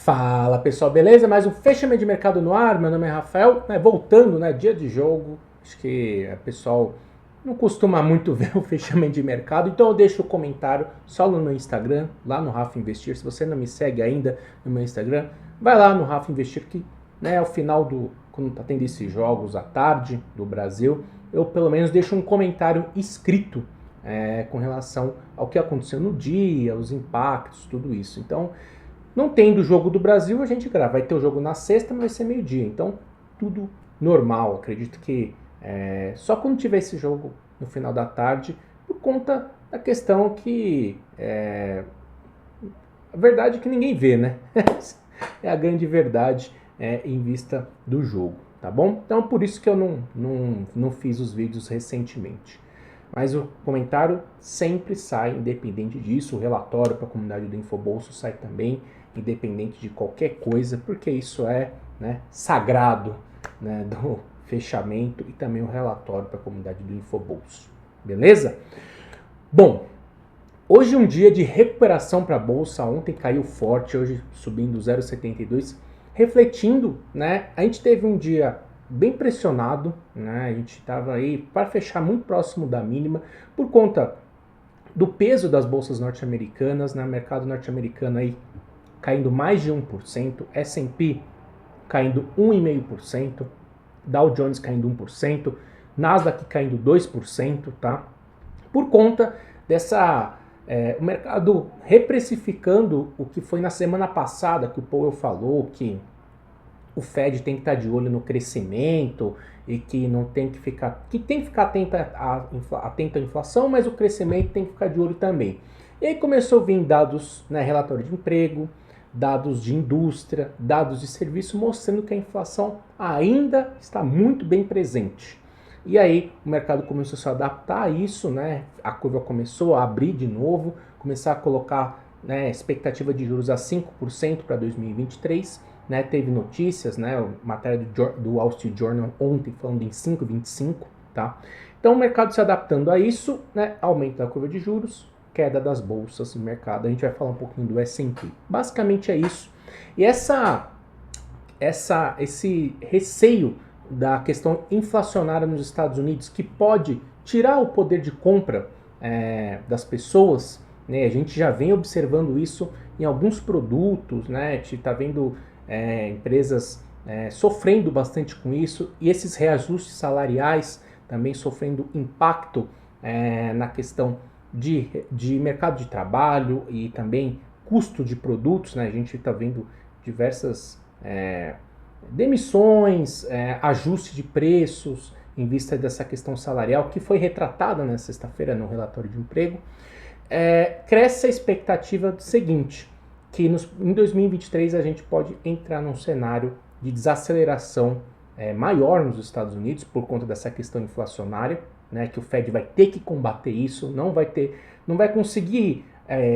Fala pessoal, beleza? Mais um fechamento de mercado no ar, meu nome é Rafael, voltando, dia de jogo, acho que o pessoal não costuma muito ver o fechamento de mercado, então eu deixo o comentário só no meu Instagram, lá no Rafa Investir. Se você não me segue ainda no meu Instagram, vai lá no Rafa Investir, que ao final quando tá tendo esses jogos à tarde do Brasil, eu pelo menos deixo um comentário escrito com relação ao que aconteceu no dia, os impactos, tudo isso. Então, não tendo o jogo do Brasil, a gente grava. Vai ter o jogo na sexta, mas vai ser meio-dia. Então, tudo normal. Acredito que só quando tiver esse jogo no final da tarde, por conta da questão que a verdade é que ninguém vê, né? É a grande verdade em vista do jogo, tá bom? Então, por isso que eu não fiz os vídeos recentemente. Mas o comentário sempre sai, independente disso. O relatório para a comunidade do Infobolso sai também, independente de qualquer coisa, porque isso é sagrado, do fechamento, e também o relatório para a comunidade do Infobolso. Beleza? Bom, hoje é um dia de recuperação para a Bolsa. Ontem caiu forte, hoje subindo 0,72, refletindo, a gente teve um dia bem pressionado, a gente estava aí para fechar muito próximo da mínima, por conta do peso das bolsas norte-americanas, mercado norte-americano aí caindo mais de 1%, S&P caindo 1,5%, Dow Jones caindo 1%, Nasdaq caindo 2%, tá? Por conta dessa o mercado reprecificando o que foi na semana passada, que o Powell falou que o Fed tem que estar de olho no crescimento e que não tem que ficar, atento à inflação, mas o crescimento tem que ficar de olho também. E aí começou a vir dados, relatório de emprego, dados de indústria, dados de serviço, mostrando que a inflação ainda está muito bem presente. E aí o mercado começou a se adaptar a isso, a curva começou a abrir de novo, começar a colocar expectativa de juros a 5% para 2023, teve notícias, matéria do Wall Street Journal ontem falando em 5,25, tá? Então o mercado se adaptando a isso, aumento da curva de juros, queda das bolsas no mercado. A gente vai falar um pouquinho do S&P. Basicamente é isso. E esse receio da questão inflacionária nos Estados Unidos, que pode tirar o poder de compra das pessoas, a gente já vem observando isso em alguns produtos, a gente está vendo empresas sofrendo bastante com isso, e esses reajustes salariais também sofrendo impacto na questão de mercado de trabalho e também custo de produtos, a gente está vendo diversas demissões, ajuste de preços em vista dessa questão salarial, que foi retratada na sexta-feira no relatório de emprego. Cresce a expectativa do seguinte, que em 2023 a gente pode entrar num cenário de desaceleração maior nos Estados Unidos por conta dessa questão inflacionária, que o Fed vai ter que combater isso, não vai conseguir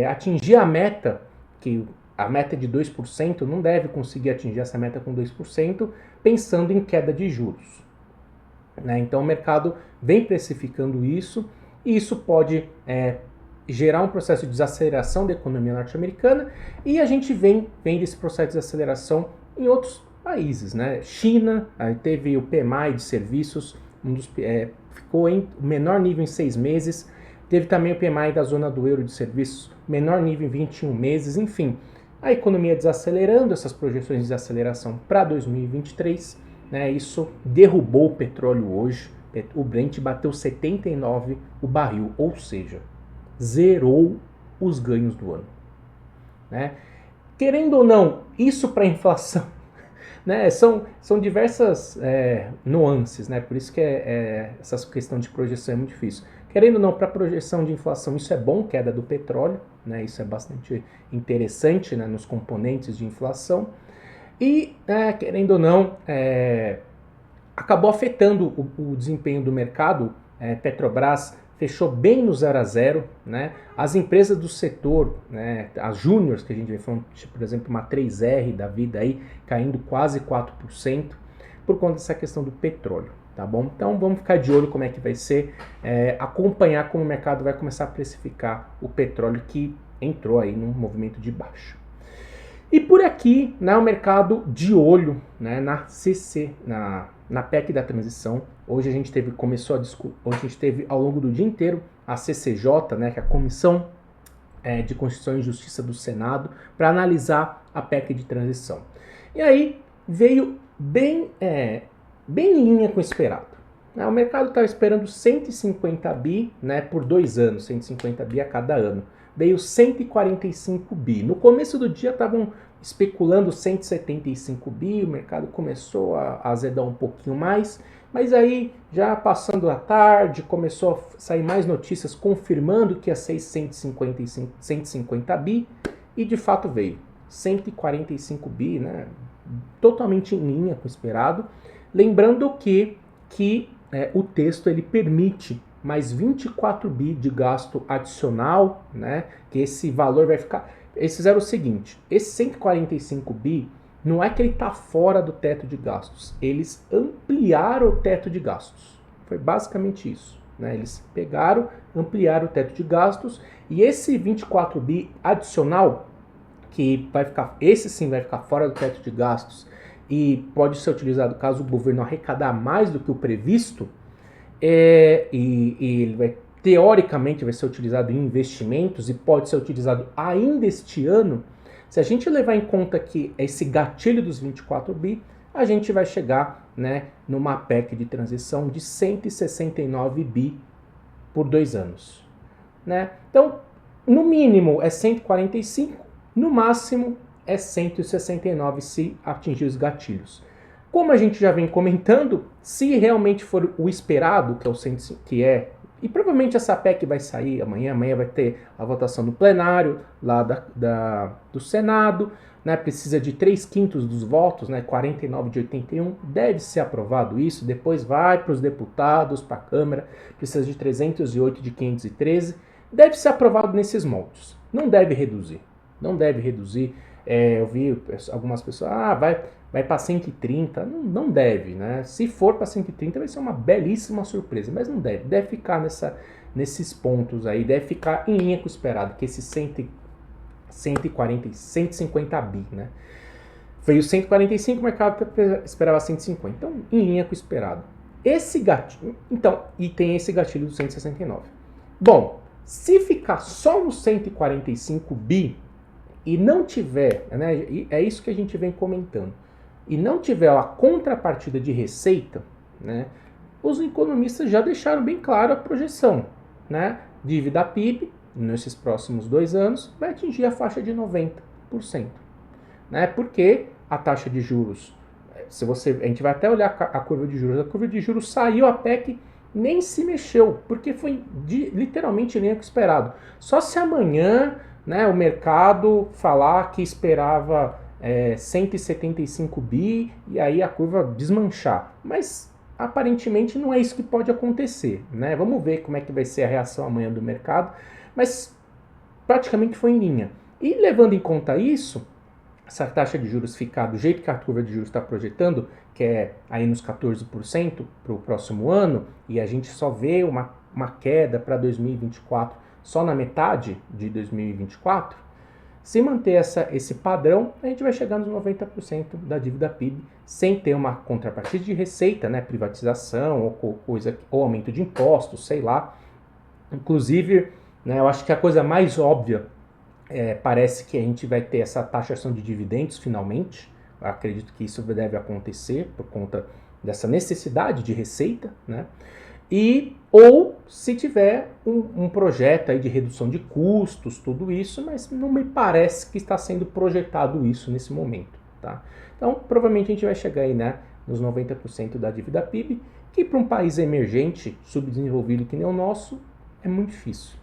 atingir a meta, que a meta de 2%, não deve conseguir atingir essa meta com 2%, pensando em queda de juros. Então o mercado vem precificando isso, e isso pode gerar um processo de desaceleração da economia norte-americana, e a gente vem vendo esse processo de desaceleração em outros países, China, teve o PMI de serviços, ficou em menor nível em 6 meses, teve também o PMI da zona do euro de serviços, menor nível em 21 meses, enfim, a economia desacelerando, essas projeções de desaceleração para 2023, isso derrubou o petróleo hoje, o Brent bateu 79 o barril, ou seja, zerou os ganhos do ano. Querendo ou não, isso para a inflação, são diversas nuances, por isso que essa questão de projeção é muito difícil. Querendo ou não, para a projeção de inflação, isso é bom, queda do petróleo, isso é bastante interessante nos componentes de inflação, e querendo ou não, acabou afetando o desempenho do mercado. Petrobras fechou bem no 0 a 0, As empresas do setor, as júniors que a gente vê falando, por exemplo, uma 3R da vida aí, caindo quase 4%, por conta dessa questão do petróleo, tá bom? Então vamos ficar de olho como é que vai ser, acompanhar como o mercado vai começar a precificar o petróleo, que entrou aí num movimento de baixa. E por aqui, né, o mercado de olho, né, na CC, na PEC da transição. Hoje a gente teve, hoje a gente teve ao longo do dia inteiro a CCJ, né, que é a Comissão de Constituição e Justiça do Senado, para analisar a PEC de transição. E aí veio bem em linha com o esperado. O mercado estava esperando 150 bi, né, por 2 anos, 150 bi a cada ano. Veio 145 bi. No começo do dia estavam especulando 175 bi, o mercado começou a azedar um pouquinho mais, mas aí já passando a tarde, começou a sair mais notícias confirmando que ia ser 150 bi, e de fato veio 145 bi, né, totalmente em linha com o esperado. Lembrando que o texto ele permite mais 24 bi de gasto adicional, né? Que esse valor vai ficar... Eles fizeram o seguinte, esse 145 bi não é que ele está fora do teto de gastos, eles ampliaram o teto de gastos. Foi basicamente isso, né? Eles pegaram, ampliaram o teto de gastos, e esse 24 bi adicional, que vai ficar, esse sim vai ficar fora do teto de gastos, e pode ser utilizado caso o governo arrecadar mais do que o previsto, e ele vai, teoricamente vai ser utilizado em investimentos e pode ser utilizado ainda este ano. Se a gente levar em conta que esse gatilho dos 24 bi, a gente vai chegar, né, numa PEC de transição de 169 bi por 2 anos. Né? Então, no mínimo é 145, no máximo é 169 se atingir os gatilhos. Como a gente já vem comentando, se realmente for o esperado, e provavelmente essa PEC vai sair amanhã vai ter a votação no plenário lá do Senado, né, precisa de 3/5 dos votos, né, 49 de 81, deve ser aprovado isso, depois vai para os deputados, para a Câmara, precisa de 308 de 513, deve ser aprovado nesses moldes, não deve reduzir. Eu vi algumas pessoas, vai para 130, não deve, né? Se for para 130 vai ser uma belíssima surpresa, mas não deve ficar nesses pontos aí, deve ficar em linha com o esperado, que esse 140, 150 bi, né? Veio 145, o mercado esperava 150, então em linha com o esperado. Esse gatilho, então, e tem esse gatilho do 169. Bom, se ficar só no 145 bi, e não tiver, né, é isso que a gente vem comentando, e não tiver a contrapartida de receita, né, os economistas já deixaram bem claro a projeção, né, dívida PIB, nesses próximos 2 anos, vai atingir a faixa de 90%, né, porque a taxa de juros, a gente vai até olhar a curva de juros saiu, a PEC nem se mexeu, porque foi literalmente nem o que esperado. Só se amanhã, né, o mercado falar que esperava 175 bi e aí a curva desmanchar. Mas aparentemente não é isso que pode acontecer, né? Vamos ver como é que vai ser a reação amanhã do mercado, mas praticamente foi em linha. E levando em conta isso, essa taxa de juros ficar do jeito que a curva de juros está projetando, que é aí nos 14% para o próximo ano, e a gente só vê uma queda para 2024 só na metade de 2024, se manter esse padrão, a gente vai chegar nos 90% da dívida PIB, sem ter uma contrapartida de receita, né, privatização ou aumento de impostos, sei lá. Inclusive, né, eu acho que a coisa mais óbvia parece que a gente vai ter essa taxação de dividendos finalmente. Eu acredito que isso deve acontecer por conta dessa necessidade de receita, né? Ou se tiver um projeto aí de redução de custos, tudo isso, mas não me parece que está sendo projetado isso nesse momento, tá? Então, provavelmente a gente vai chegar aí, né, nos 90% da dívida PIB, que para um país emergente, subdesenvolvido que nem o nosso, é muito difícil,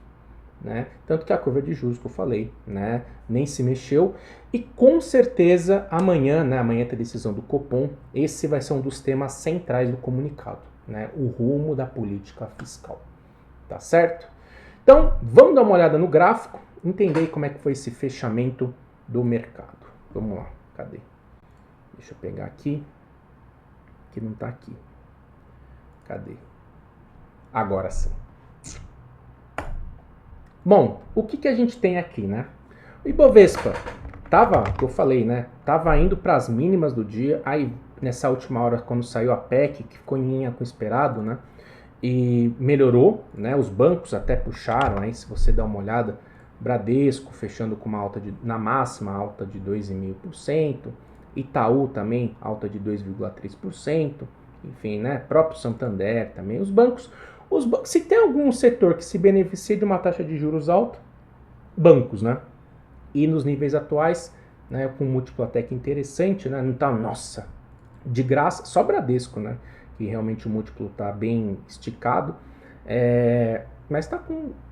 né? Tanto que a curva de juros que eu falei, né, nem se mexeu, e com certeza amanhã, né, amanhã tem a decisão do Copom, esse vai ser um dos temas centrais do comunicado. Né, o rumo da política fiscal, tá certo? Então, vamos dar uma olhada no gráfico, entender como é que foi esse fechamento do mercado. Vamos lá, cadê? Deixa eu pegar aqui, que não tá aqui. Cadê? Agora sim. Bom, o que a gente tem aqui, né? O Ibovespa que eu falei, né? Tava indo para as mínimas do dia, aí nessa última hora, quando saiu a PEC, que ficou em linha com o esperado, né? E melhorou, né? Os bancos até puxaram, aí se você dá uma olhada, Bradesco fechando com uma alta na máxima alta de 2,5%, Itaú também alta de 2,3%, enfim, né? Próprio Santander também, os bancos, se tem algum setor que se beneficia de uma taxa de juros alta, bancos, né? E nos níveis atuais, né, com um múltiplo até que interessante, né? Não tá, nossa, de graça, só Bradesco, né? Que realmente o múltiplo tá bem esticado, mas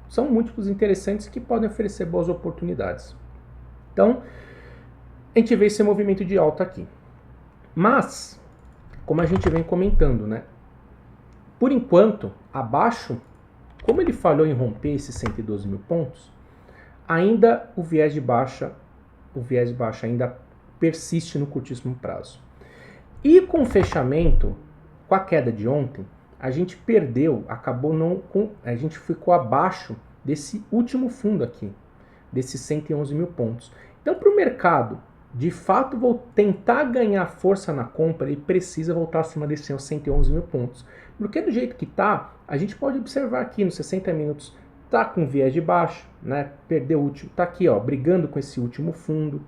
são múltiplos interessantes que podem oferecer boas oportunidades. Então, a gente vê esse movimento de alta aqui. Mas, como a gente vem comentando, né? Por enquanto, abaixo, como ele falhou em romper esses 112 mil pontos, ainda o viés de baixa ainda persiste no curtíssimo prazo. E com o fechamento, com a queda de ontem, a gente perdeu, a gente ficou abaixo desse último fundo aqui, desses 111 mil pontos. Então, para o mercado, de fato, vou tentar ganhar força na compra, ele precisa voltar acima desses 111 mil pontos. Porque do jeito que está, a gente pode observar aqui nos 60 minutos, tá com viés de baixa, né? Perdeu o último, tá aqui, ó, brigando com esse último fundo,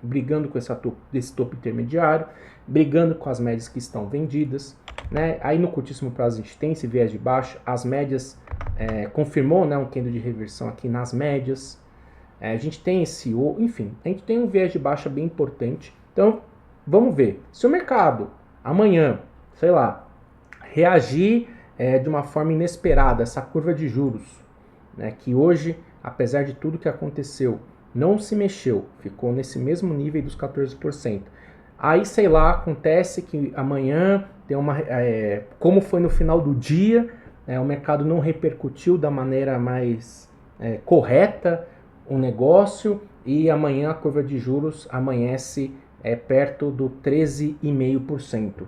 brigando com esse topo intermediário, brigando com as médias que estão vendidas, né? Aí no curtíssimo prazo a gente tem esse viés de baixa, as médias confirmou, né, um candle de reversão aqui nas médias. A gente tem enfim, a gente tem um viés de baixa bem importante. Então, vamos ver. Se o mercado amanhã, sei lá, reagir de uma forma inesperada, essa curva de juros, né, que hoje, apesar de tudo que aconteceu, não se mexeu, ficou nesse mesmo nível dos 14%. Aí, sei lá, acontece que amanhã tem como foi no final do dia, o mercado não repercutiu da maneira mais correta o negócio e amanhã a curva de juros amanhece perto do 13,5%,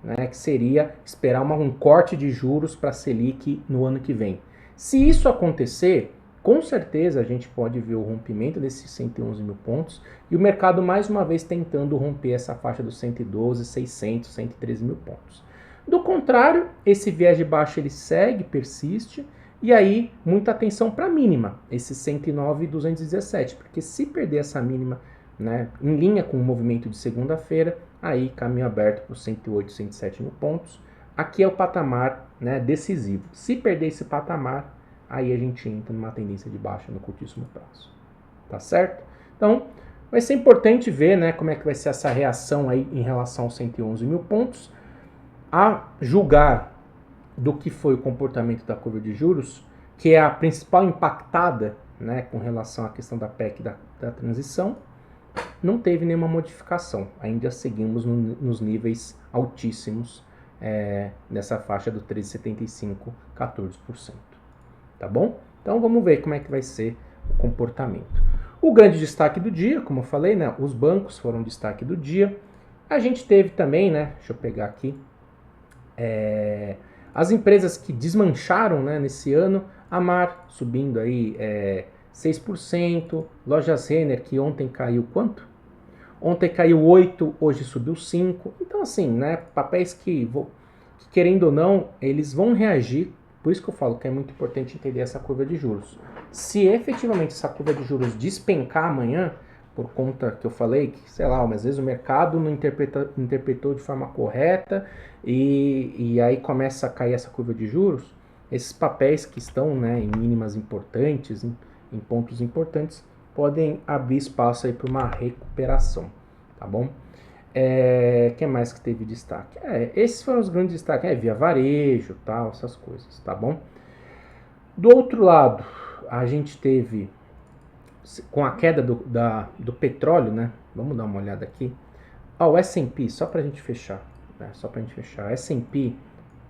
né, que seria esperar um corte de juros para a Selic no ano que vem. Se isso acontecer, com certeza a gente pode ver o rompimento desses 111 mil pontos e o mercado mais uma vez tentando romper essa faixa dos 112, 600, 113 mil pontos. Do contrário, esse viés de baixa ele segue, persiste, e aí muita atenção para a mínima, esse 109,217, porque se perder essa mínima, né, em linha com o movimento de segunda-feira, aí caminho aberto para os 108, 107 mil pontos. Aqui é o patamar, né, decisivo. Se perder esse patamar, aí a gente entra numa tendência de baixa no curtíssimo prazo. Tá certo? Então, vai ser importante ver, né, como é que vai ser essa reação aí em relação aos 111 mil pontos. A julgar do que foi o comportamento da curva de juros, que é a principal impactada, né, com relação à questão da PEC da transição, não teve nenhuma modificação. Ainda seguimos nos níveis altíssimos nessa faixa do 13,75, 14%. Tá bom? Então vamos ver como é que vai ser o comportamento. O grande destaque do dia, como eu falei, né, os bancos foram destaque do dia. A gente teve também, né, deixa eu pegar aqui, as empresas que desmancharam, né, nesse ano, a Mar subindo aí 6%, Lojas Renner, que ontem caiu quanto? Ontem caiu 8%, hoje subiu 5%. Então assim, né, papéis que querendo ou não, eles vão reagir. Por isso que eu falo que é muito importante entender essa curva de juros. Se efetivamente essa curva de juros despencar amanhã, por conta que eu falei, que sei lá, às vezes o mercado não interpretou de forma correta e aí começa a cair essa curva de juros, esses papéis que estão, né, em mínimas importantes, em pontos importantes, podem abrir espaço aí para uma recuperação, tá bom? Que mais que teve destaque? Esses foram os grandes destaques, Via Varejo, tal, essas coisas, tá bom? Do outro lado, a gente teve, com a queda do petróleo, né? Vamos dar uma olhada aqui. O S&P, só pra gente fechar, né? O S&P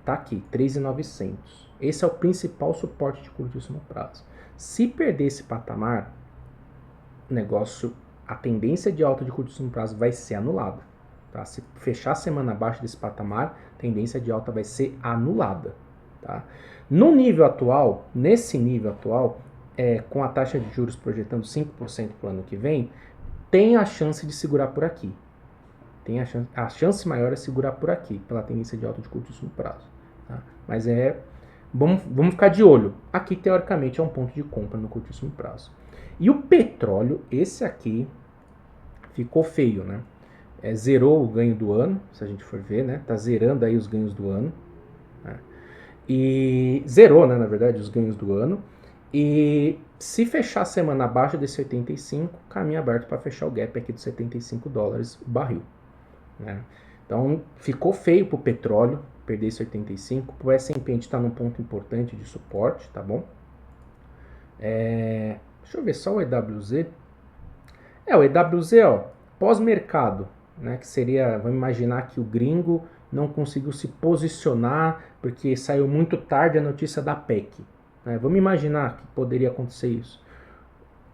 tá aqui, 3.900. Esse é o principal suporte de curtíssimo prazo. Se perder esse patamar, a tendência de alta de curtíssimo prazo vai ser anulada. Tá? Se fechar a semana abaixo desse patamar, a tendência de alta vai ser anulada. Tá? No nível atual, nesse nível atual, com a taxa de juros projetando 5% para o ano que vem, tem a chance de segurar por aqui. A chance maior é segurar por aqui, pela tendência de alta de curtíssimo prazo. Tá? Mas vamos ficar de olho. Aqui, teoricamente, é um ponto de compra no curtíssimo prazo. E o petróleo, esse aqui, ficou feio, né? Zerou o ganho do ano, se a gente for ver, né? Tá zerando aí os ganhos do ano. Né? E zerou, né, na verdade, os ganhos do ano. E se fechar a semana abaixo desse 85, caminho aberto para fechar o gap aqui dos $75 o barril. Né? Então ficou feio para o petróleo perder esse 85. Para o S&P a gente está num ponto importante de suporte, tá bom? Deixa eu ver só o EWZ. O EWZ, ó, pós-mercado, né, que seria, vamos imaginar que o gringo não conseguiu se posicionar porque saiu muito tarde a notícia da PEC. Né? Vamos imaginar que poderia acontecer isso.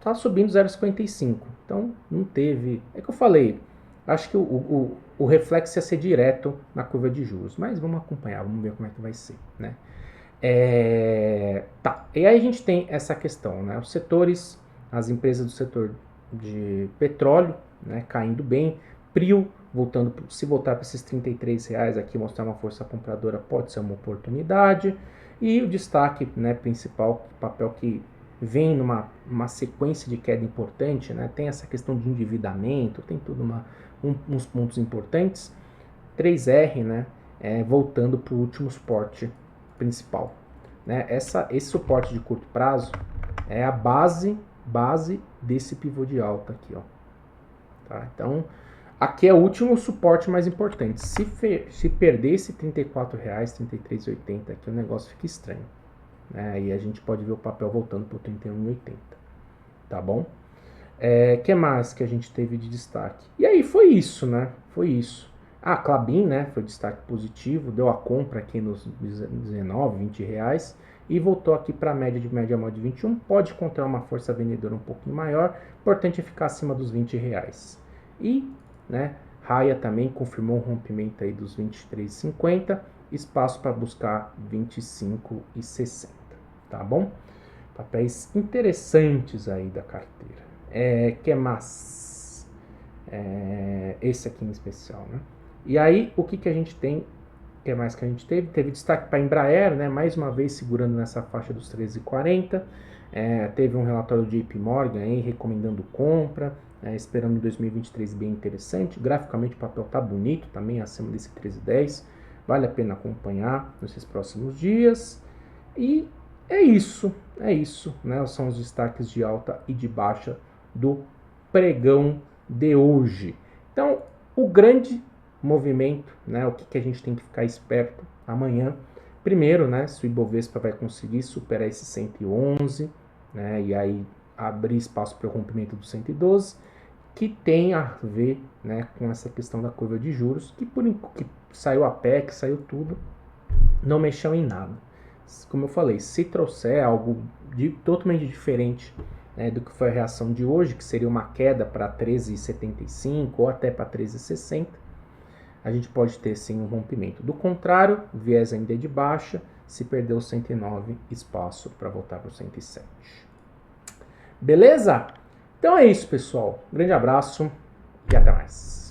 Tá subindo 0,55, então não teve... É que eu falei, acho que o reflexo ia ser direto na curva de juros, mas vamos acompanhar, vamos ver como é que vai ser, né? Tá, e aí a gente tem essa questão, né? Os setores, as empresas do setor de petróleo, né, caindo bem, PRIO voltando, se voltar para esses R$33 aqui, mostrar uma força compradora pode ser uma oportunidade, e o destaque, né, principal, papel que vem numa sequência de queda importante, né, tem essa questão de endividamento, tem tudo uns pontos importantes, 3R, né, voltando para o último suporte principal. Né? Esse suporte de curto prazo é a base desse pivô de alta aqui. Ó. Tá? Então, aqui é o último suporte mais importante. Se perder esse R$34, R$33,80 aqui, o negócio fica estranho. Né? Aí a gente pode ver o papel voltando para o R$31,80. Tá bom? Que mais que a gente teve de destaque? E aí foi isso, né? Foi isso. A Klabin, né, foi destaque positivo, deu a compra aqui nos R$19, R$20 e voltou aqui para a média móvel de 21. Pode encontrar uma força vendedora um pouquinho maior, importante é ficar acima dos R$20. E, né, Raia também confirmou um rompimento aí dos R$23,50, espaço para buscar R$25,60, tá bom? Papéis interessantes aí da carteira. Que mais? Esse aqui em especial, né? E aí, o que a gente tem? O que mais que a gente teve? Teve destaque para a Embraer, né? Mais uma vez segurando nessa faixa dos 13,40. Teve um relatório do JP Morgan aí, recomendando compra, esperando 2023 bem interessante. Graficamente o papel tá bonito, também acima desse 13,10. Vale a pena acompanhar nesses próximos dias. E é isso, né? São os destaques de alta e de baixa do pregão de hoje. Então, o grande movimento, né? O que a gente tem que ficar esperto amanhã. Primeiro, né? Se o Ibovespa vai conseguir superar esse 111, né? E aí abrir espaço para o rompimento do 112, que tem a ver, né, com essa questão da curva de juros, que saiu a PEC, saiu tudo, não mexeu em nada. Como eu falei, se trouxer algo totalmente diferente, né, do que foi a reação de hoje, que seria uma queda para 13,75 ou até para 13,60, a gente pode ter sim um rompimento. Do contrário, o viés ainda é de baixa, se perder o 109, espaço para voltar para o 107. Beleza? Então é isso, pessoal. Um grande abraço e até mais.